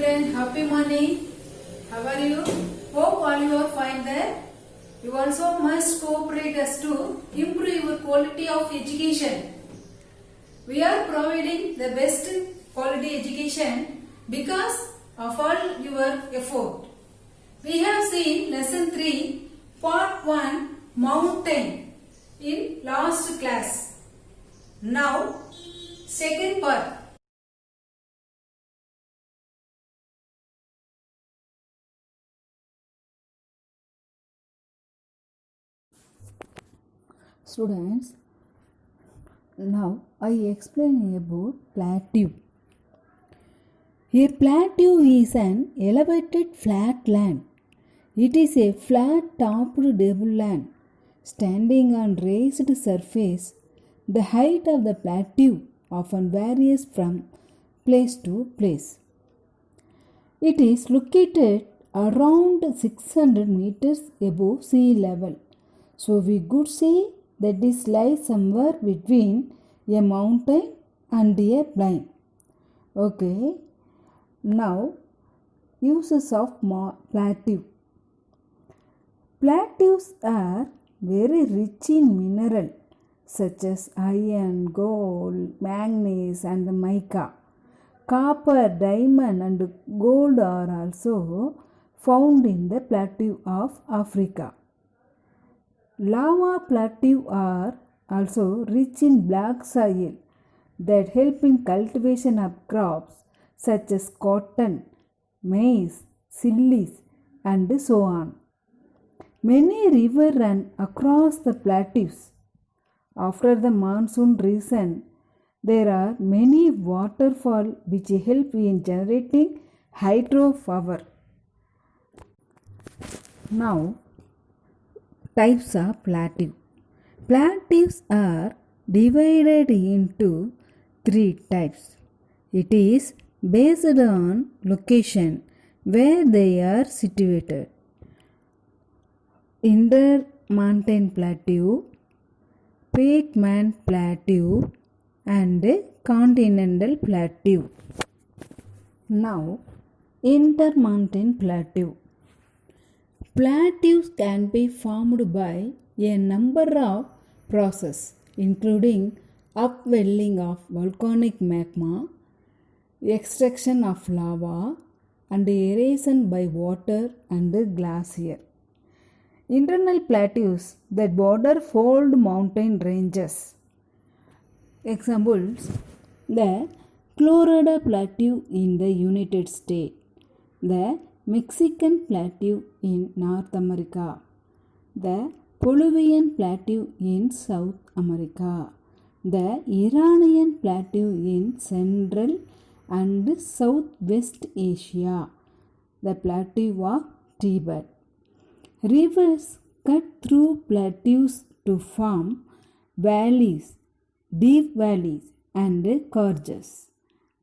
children, happy morning. How are you? Hope all you are fine there. You also must cooperate us to improve your quality of education. We are providing the best quality education because of all your effort. We have seen lesson 3, part 1, mountain in last class. Now, second part. Students, now I explain about plateau. A plateau is an elevated flat land. It is a flat-topped tableland standing on raised surface. The height of the plateau often varies from place to place. It is located around 600 meters above sea level. So we could say that this lies somewhere between a mountain and a plain. Okay. Now, uses of plateau. Plateaus are very rich in mineral such as iron, gold, manganese and mica. Copper, diamond and gold are also found in the plateau of Africa. Lava plateaux are also rich in black soil that help in cultivation of crops such as cotton, maize, chilies and so on. Many rivers run across the plateaus. After the monsoon season, there are many waterfalls which help in generating hydropower. Now, types of plateau. Plateaus are divided into 3 types. It is based on location where they are situated. Intermountain plateau, Piedmont plateau and continental plateau. Now, intermountain plateau. Plateaus can be formed by a number of processes, including upwelling of volcanic magma, extraction of lava, and erosion by water and glacier. Internal plateaus that border fold mountain ranges. Examples: the Colorado Plateau in the United States, the Mexican Plateau in North America, the Peruvian Plateau in South America, the Iranian Plateau in Central and Southwest Asia, the Plateau of Tibet. Rivers cut through plateaus to form valleys, deep valleys and gorges.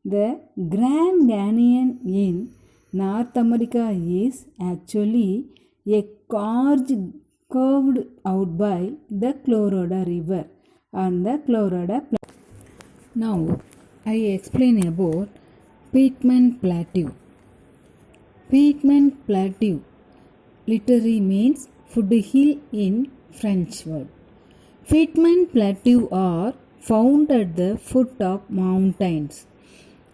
The Grand Canyon in North America is actually a gorge carved out by the Colorado River and the Colorado Plateau. Now, I explain about Piedmont Plateau. Piedmont Plateau literally means foothill in French word. Piedmont Plateau are found at the foot of mountains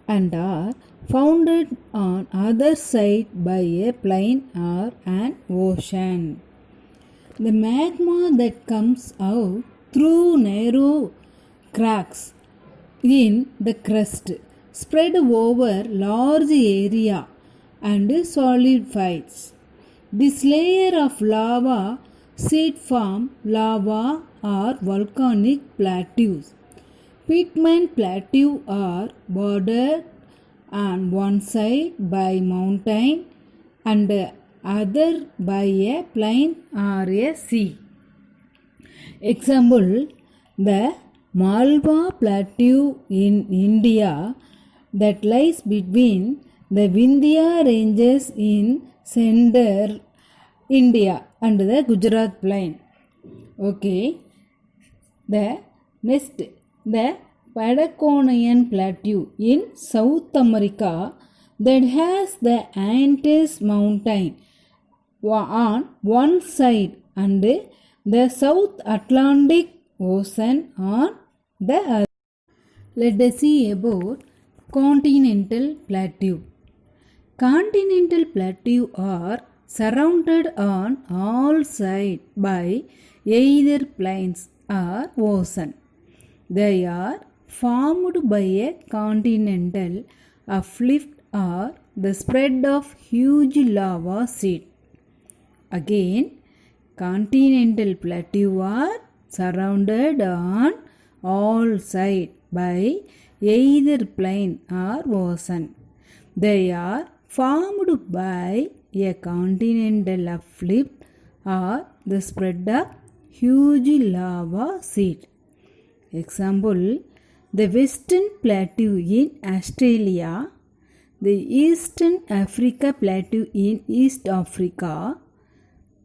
and are founded on other side by a plain or an ocean. The magma that comes out through narrow cracks in the crust spread over large area and solidifies. This layer of lava sheet form lava or volcanic plateaus. Piedmont Plateau are bordered on one side by mountain and other by a plain or a sea. Example: the Malwa Plateau in India that lies between the Vindhya ranges in central India and the Gujarat plain. Okay. The next, the Patagonian Plateau in South America that has the Andes mountain on one side and the South Atlantic Ocean on the other. Let us see about continental plateau. Continental plateau are surrounded on all sides by either plains or ocean. They are formed by a continental uplift or the spread of huge lava sheet. Again, continental plateau are surrounded on all sides by either plain or ocean. They are formed by a continental uplift or the spread of huge lava sheet. Example, the Western Plateau in Australia, the Eastern Africa Plateau in East Africa,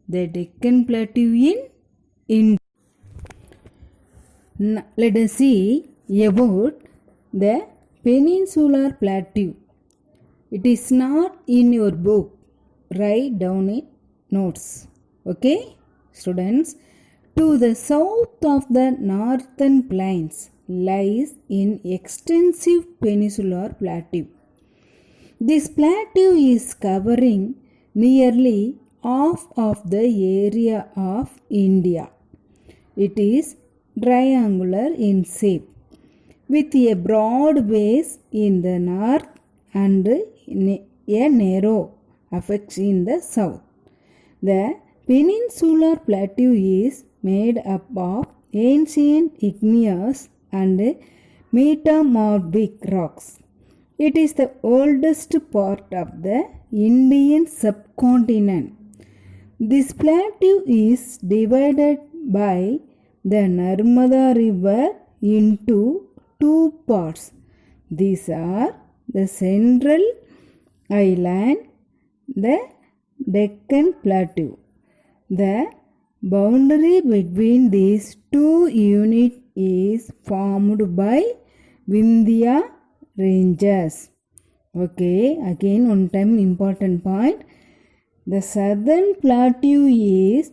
the Deccan Plateau in India. Let us see about the Peninsular Plateau. It is not in your book. Write down it notes. Okay, students. To the south of the northern plains lies an extensive peninsular plateau. This plateau is covering nearly half of the area of India. It is triangular in shape, with a broad base in the north and a narrow apex in the south. The peninsular plateau is made up of ancient igneous and metamorphic rocks. It is the oldest part of the Indian subcontinent. This plateau is divided by the Narmada River into two parts. These are the Central Island, the Deccan Plateau. The boundary between these two units is formed by Vindhya ranges. Okay, again one time important point. The southern plateau is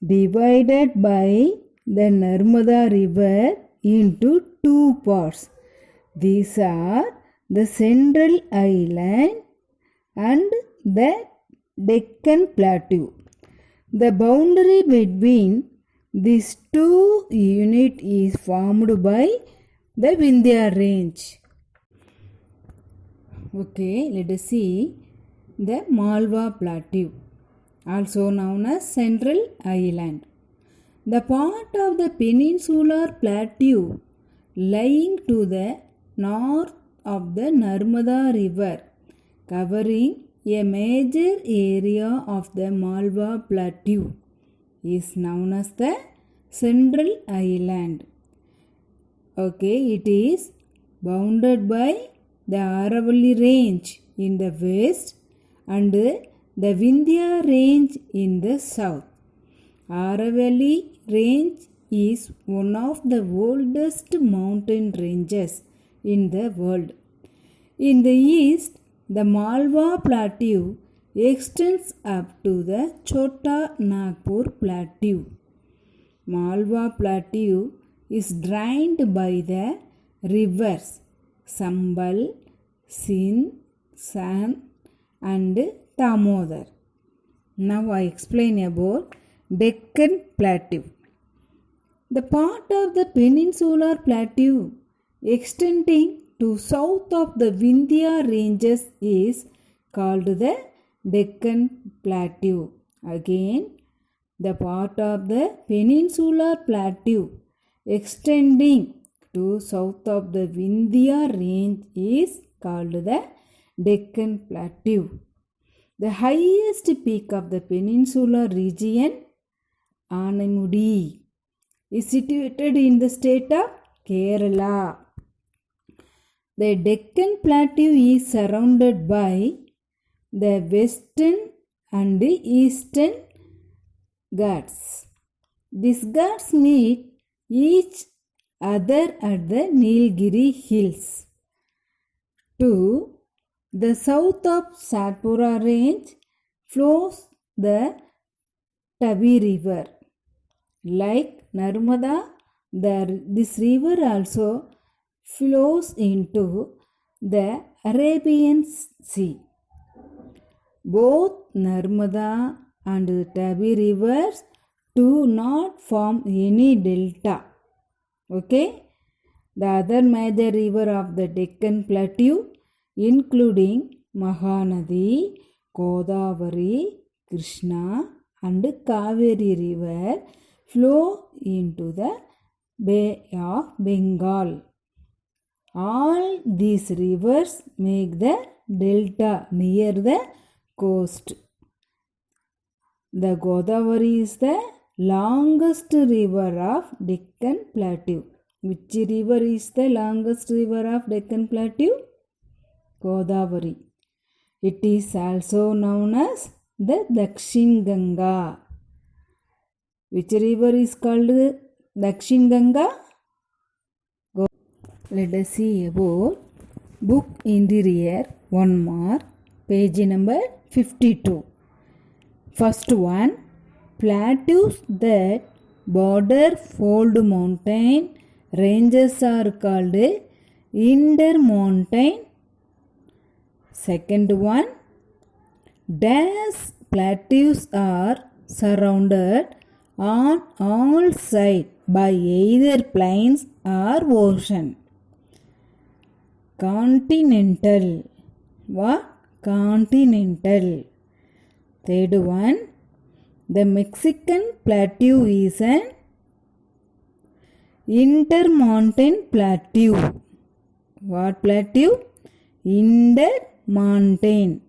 divided by the Narmada River into two parts. These are the Central Island and the Deccan Plateau. The boundary between these two units is formed by the Vindhya range. Okay, let us see the Malwa Plateau, also known as Central Island. The part of the peninsular plateau lying to the north of the Narmada River, covering a major area of the Malwa Plateau, is known as the Central Island. Okay, it is bounded by the Aravalli range in the west and the Vindhya range in the south. Aravalli range is one of the oldest mountain ranges in the world. In the east, the Malwa Plateau extends up to the Chota Nagpur Plateau. Malwa Plateau is drained by the rivers Sambal, Sindh, San and Damodar. Now I explain about Deccan Plateau. The part of the peninsular plateau extending to south of the Vindhya ranges is called the Deccan Plateau. Again, the part of the peninsular plateau extending to south of the Vindhya range is called the Deccan Plateau. The highest peak of the peninsular region, Anamudi, is situated in the state of Kerala. The Deccan Plateau is surrounded by the western and eastern Ghats. These Ghats meet each other at the Nilgiri Hills. To The south of Satpura range flows the Tavi river. Like Narmada, this river also flows into the Arabian Sea. Both Narmada and Tavi rivers do not form any delta. Okay? The other major river of the Deccan Plateau, including Mahanadi, Godavari, Krishna and Kaveri river, flow into the Bay of Bengal. All these rivers make the delta near the coast. The Godavari is the longest river of Deccan Plateau. Which river is the longest river of Deccan Plateau? Godavari. It is also known as the Dakshin Ganga. Which river is called Dakshin Ganga? Let us see about book interior 1 mark, page number 52. First one, plateaus that border fold mountain ranges are called intermontane. Second one, dash plateaus are surrounded on all sides by either plains or ocean. Continental. What? Continental. Third one, the Mexican plateau is an intermontane plateau. What plateau? Intermontane.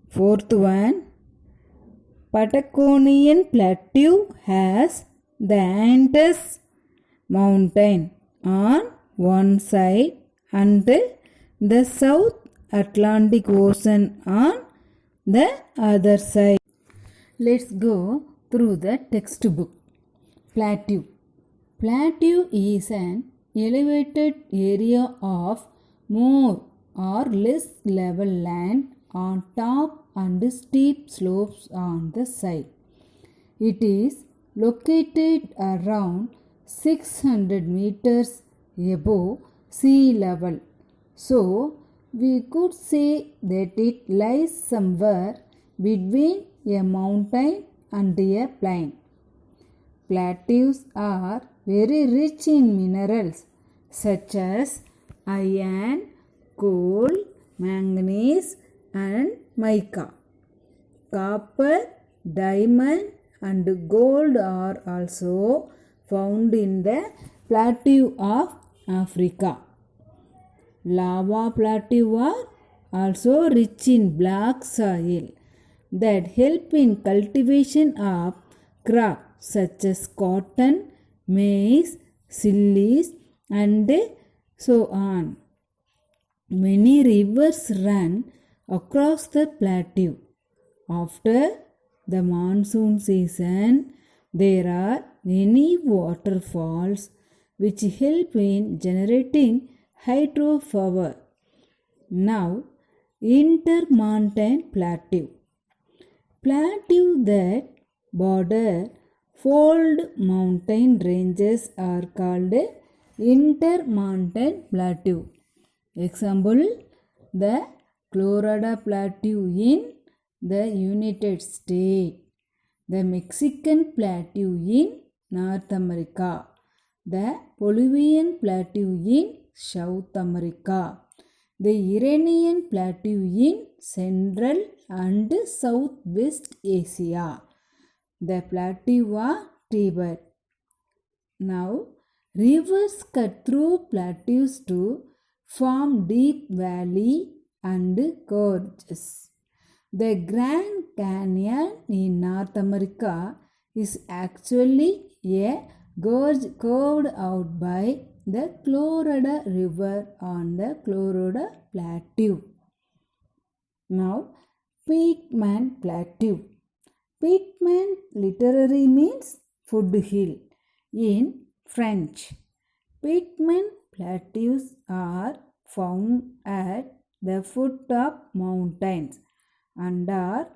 Fourth one, Patagonian plateau has the Andes mountain on one side and the South Atlantic Ocean on the other side. Let's go through the textbook. Plateau. Plateau is an elevated area of more or less level land on top and steep slopes on the side. It is located around 600 meters above sea level. So, we could say that it lies somewhere between a mountain and a plain. Plateaus are very rich in minerals such as iron, coal, manganese and mica. Copper, diamond and gold are also found in the plateau of Africa. Lava plateau are also rich in black soil that help in cultivation of crops such as cotton, maize, chilies and so on. Many rivers run across the plateau. After the monsoon season, there are many waterfalls which help in generating hydropower. Now, intermontane plateau. Plateau that border fold mountain ranges are called intermontane plateau. Example, the Colorado Plateau in the United States, the Mexican Plateau in North America, the Bolivian Plateau in South America, the Iranian Plateau in Central and Southwest Asia, the Plateau of Tibet. Now, rivers cut through plateaus to form deep valley and gorges. The Grand Canyon in North America is actually a gorge carved out by the Colorado River on the Colorado Plateau. Now, Pitman Plateau. Pitman literally means foothill in French. Pitman plateaus are found at the foot of mountains and are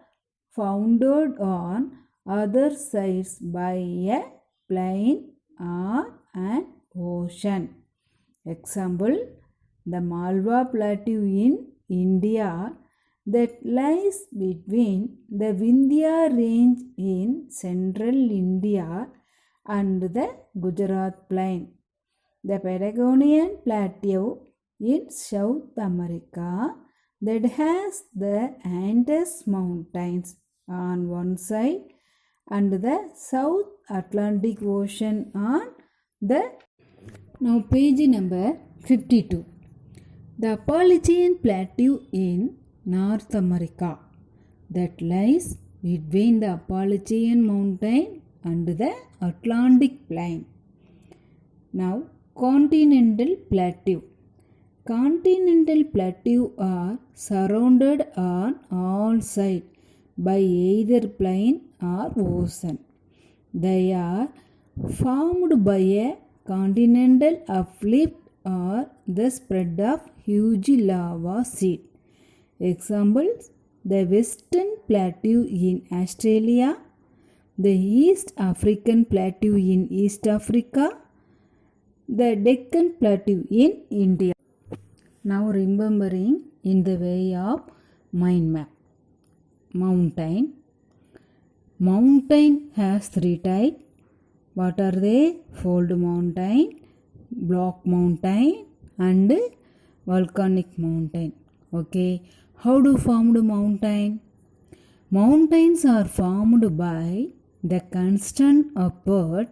founded on other sides by a plain or an ocean. Example, the Malwa Plateau in India that lies between the Vindhya range in central India and the Gujarat plain. The Patagonian Plateau in South America that has the Andes Mountains on one side and the South Atlantic Ocean on the. Now page number 52. The Appalachian Plateau in North America that lies between the Appalachian Mountain and the Atlantic Plain. Now Continental Plateau. Continental plateau are surrounded on all sides by either plain or ocean. They are formed by a continental uplift or the spread of huge lava sheet. Examples, the Western Plateau in Australia, the East African Plateau in East Africa, the Deccan Plateau in India. Now remembering in the way of mind map. Mountain. Mountain has three types. What are they? Fold mountain, block mountain and volcanic mountain. Okay. How do formed mountain? Mountains are formed by the constant upward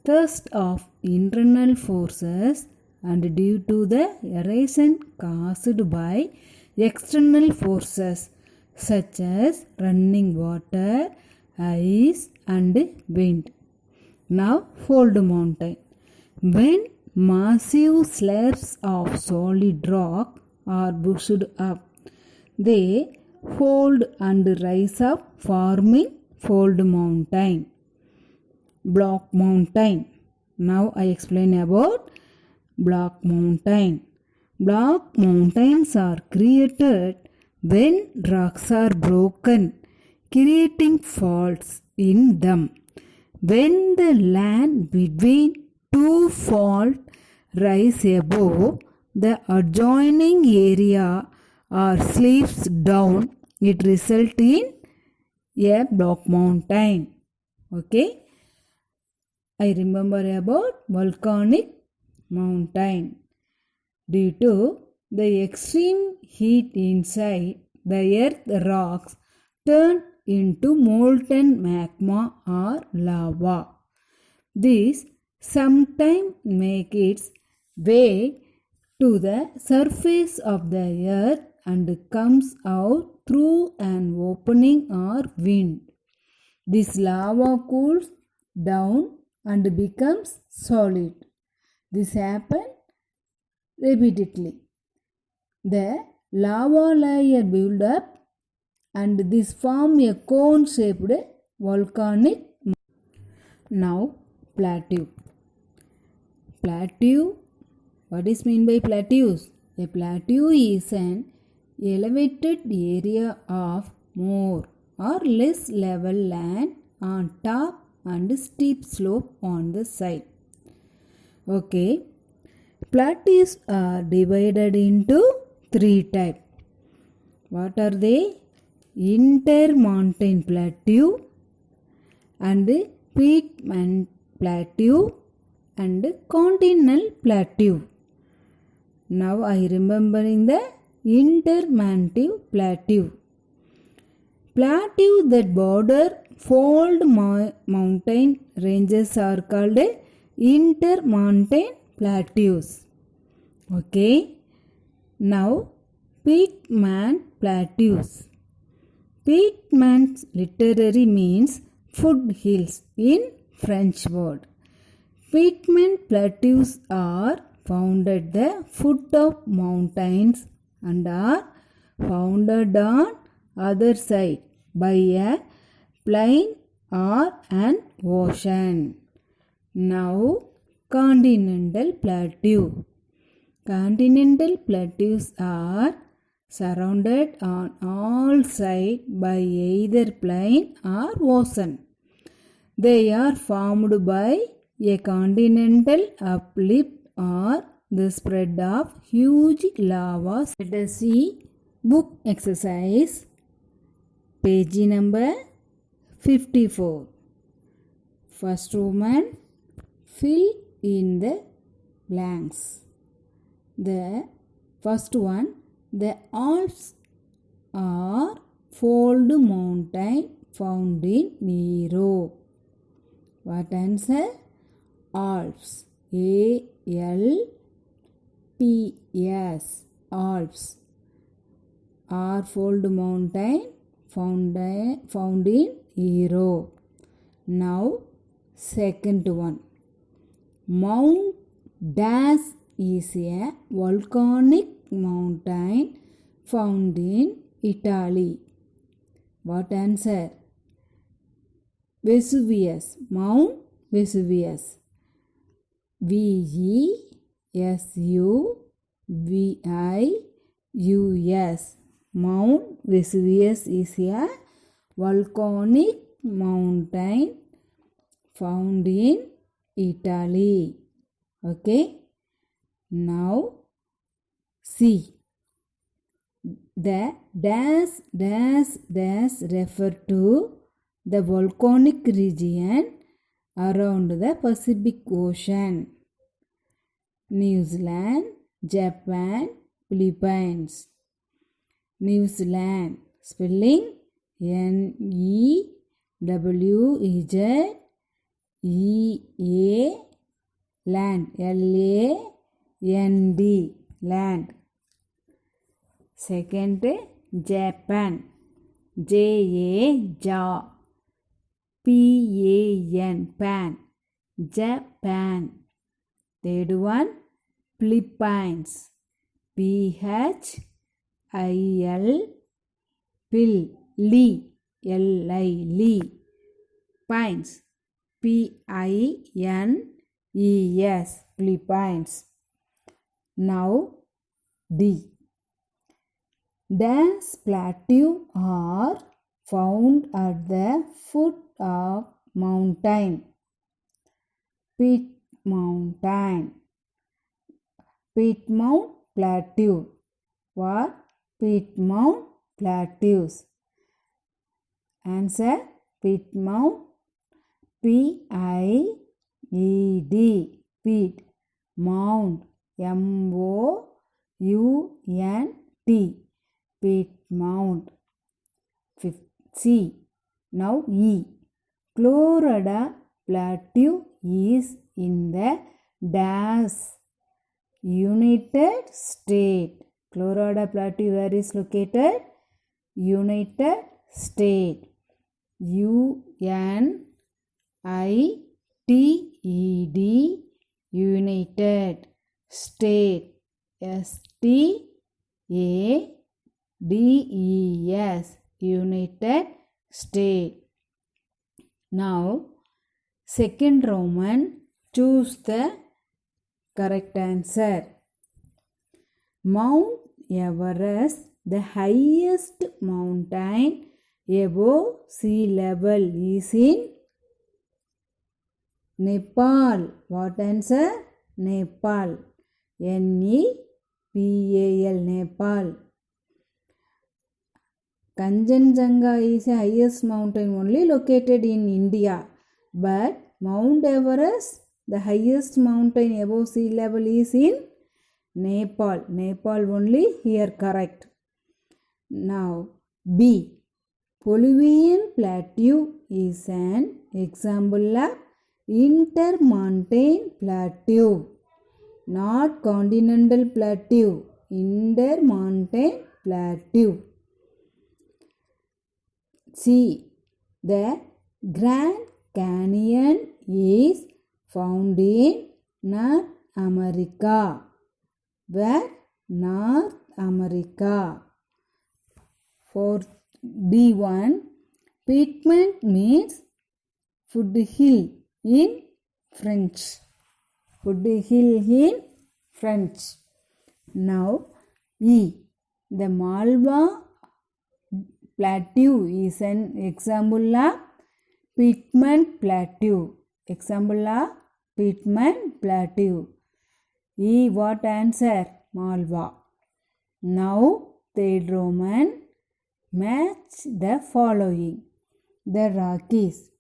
thrust of internal forces and due to the erosion caused by external forces such as running water, ice and wind. Now fold mountain. When massive slabs of solid rock are pushed up, they fold and rise up forming fold mountain. Block mountain. Now I explain about block mountain. Block mountains are created when rocks are broken, creating faults in them. When the land between two faults rise above the adjoining area or slips down, it results in a block mountain. Okay. I remember about volcanic mountain. Due to the extreme heat inside, the earth rocks turn into molten magma or lava. This sometimes makes its way to the surface of the earth and comes out through an opening or wind. This lava cools down and becomes solid. This happens repeatedly. The lava layer builds up and this forms a cone-shaped volcanic. Now plateau. Plateau. What is meant by plateaus? A plateau is an elevated area of more or less level land on top and steep slope on the side. Okay. Plateaus are divided into three types. What are they? Intermontane plateau and peat plateau and continental plateau. Now I remembering the intermontane plateau. Plateau that border fold mountain ranges are called intermontane plateaus. Okay. Now peatland plateaus. Peatlands literally means foothills in French word. Peatland plateaus are found at the foot of mountains and are founded on other side by a plain or an ocean. Now continental plateau. Continental plateaus are surrounded on all sides by either plain or ocean. They are formed by a continental uplift or the spread of huge lavas. Let us see book exercise, page number 54. First woman, fill in the blanks. The first one, the Alps are fold mountain found in Europe. What answer? Alps. A-L-P-S. Alps are fold mountain found in Europe. Now, second one. Mount Dash is a volcanic mountain found in Italy. What answer? Vesuvius. Mount Vesuvius. V-E-S-U-V-I-U-S. Mount Vesuvius is a volcanic mountain found in Italy. Okay. Now see. The dash refer to the volcanic region around the Pacific Ocean. New Zealand, Japan, Philippines. New Zealand spelling N-E-W-Z-E-A land, L-A-N-D land. Second, Japan, J-A-Ja, P-A-N, pan, Japan. Third one, Philippines, P-H-I-L, L-I, Pines, P-I-N-E-S, Philippines. Now, D. Dash plateau are found at the foot of mountain. Piedmont Plateau. What? Piedmont Plateaus. Answer, Piedmont. P-I-E-D. Pied. Mount. M-O-U-N-T. Piedmont. C. Now E. Colorado Plateau is in the dash United States. Colorado Plateau where is located? United States. U-N-I-T-E-D. United States. S-T-A-D-E-S. United States. Now, second Roman, choose the correct answer. Mount Everest, the highest mountain above sea level, is in Nepal. What answer? Nepal. N-E-P-A-L, Nepal. Kanchenjunga is the highest mountain only located in India. But Mount Everest, the highest mountain above sea level, is in Nepal. Nepal only here correct. Now B. Bolivian Plateau is an example of intermontane plateau, not continental plateau. Intermontane plateau. C. The Grand Canyon is found in North America. Where? North America. For D1, Piedmont means foothill in French. Foothill in French. Now E. The Malwa Plateau is an example of Piedmont Plateau. Example of Piedmont Plateau. E. What answer? Malwa. Now, third Roman. Match the following. The Rockies.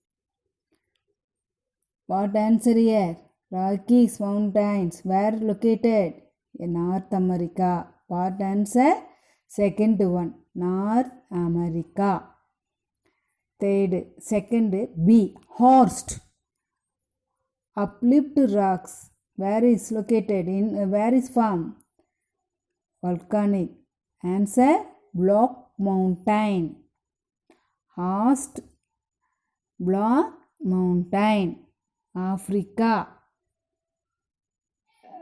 What answer here? Rockies mountains were located in North America. What answer? Second one, North America. Second B, Horst. Uplift rocks. Where is located in? Where is found? Volcanic. Answer, Block Mountain. Horst, Block Mountain. Africa.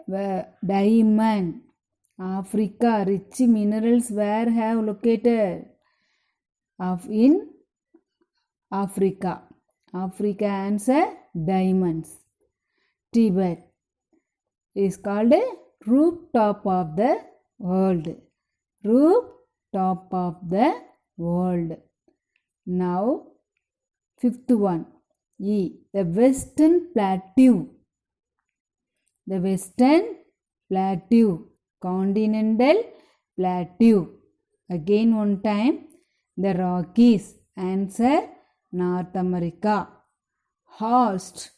Diamond. Africa, rich minerals where have located? In Africa. Africa answer, diamonds. Tibet is called a rooftop of the world. Rooftop of the world. Now, fifth one. E. The Western Plateau. The Western Plateau. Continental Plateau. Again one time. The Rockies. Answer, North America. Horst,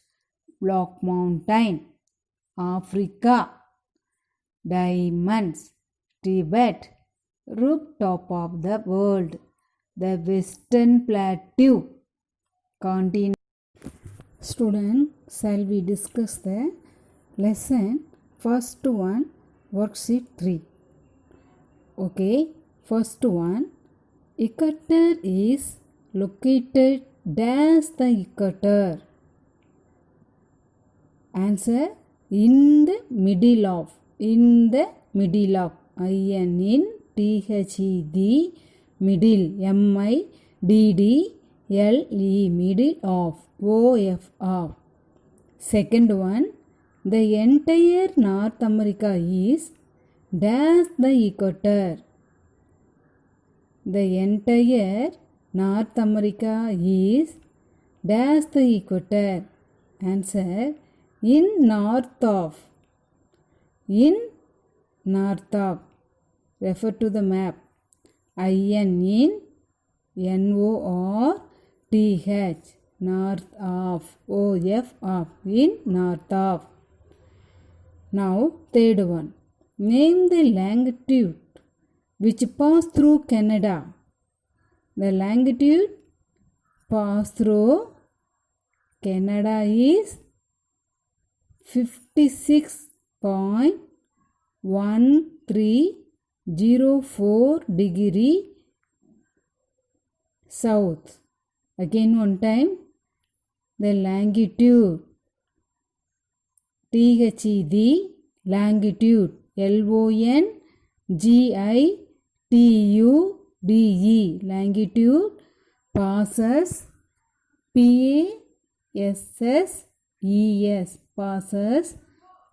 Block Mountain. Africa. Diamonds. Tibet, rooftop of the world. The Western Plateau. Continent. Student, shall we discuss the lesson? First one, worksheet 3. Okay, first one, equator is located dash the equator. Answer, in the middle of. In the middle of. I-N-T-H-E-D, middle. M-I-D-D-L-E, middle of. O-F of. Second one, the entire North America is dash the equator. The entire North America is dash the equator. Answer, in north of. In north of. Refer to the map. I-N-N-O-R-T-H, north of. O-F of, in north of. Now, third one. Name the longitude which pass through Canada. The longitude pass through Canada is 56.1304 degree south. Again one time. The longitude. T-H-E-D, longitude. L-O-N-G-I-T-U-D-E, longitude passes. P-A-S-S-E-S, passes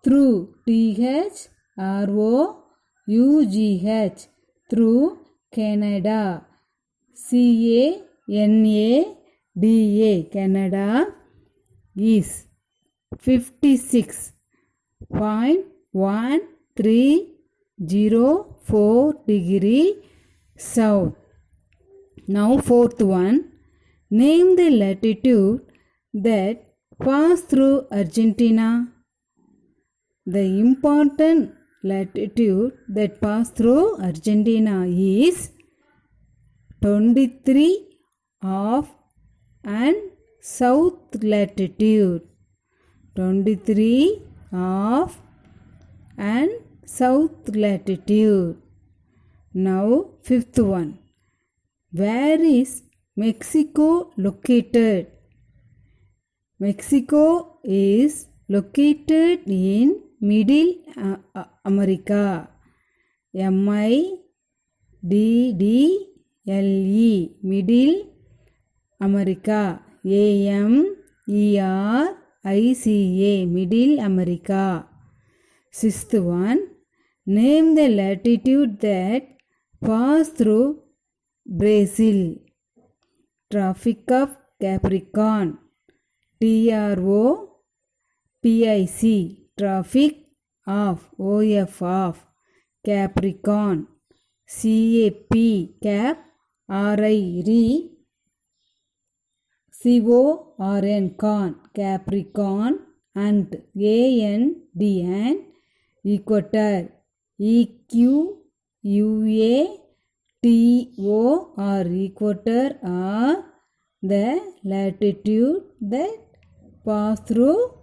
through. T-H-R-O-U-G-H, through Canada. C-A-N-A-D-A, Canada is 56.1304 degree south. Now fourth one. Name the latitude that pass through Argentina. The important latitude that pass through Argentina is 23 of and south latitude. 23 of and south latitude. Now fifth one. Where is Mexico located? Mexico is located in Middle America. M-I-D-D-L-E, Middle America. A-M-E-R-I-C-A, Middle America. Sixth one. Name the latitude that pass through Brazil. Tropic of Capricorn. TROPIC. Tropic of of Capricorn. CAP Cap RIRCORN Con Capricorn and AND and Equator EQUATOR Equator are the latitude that pass through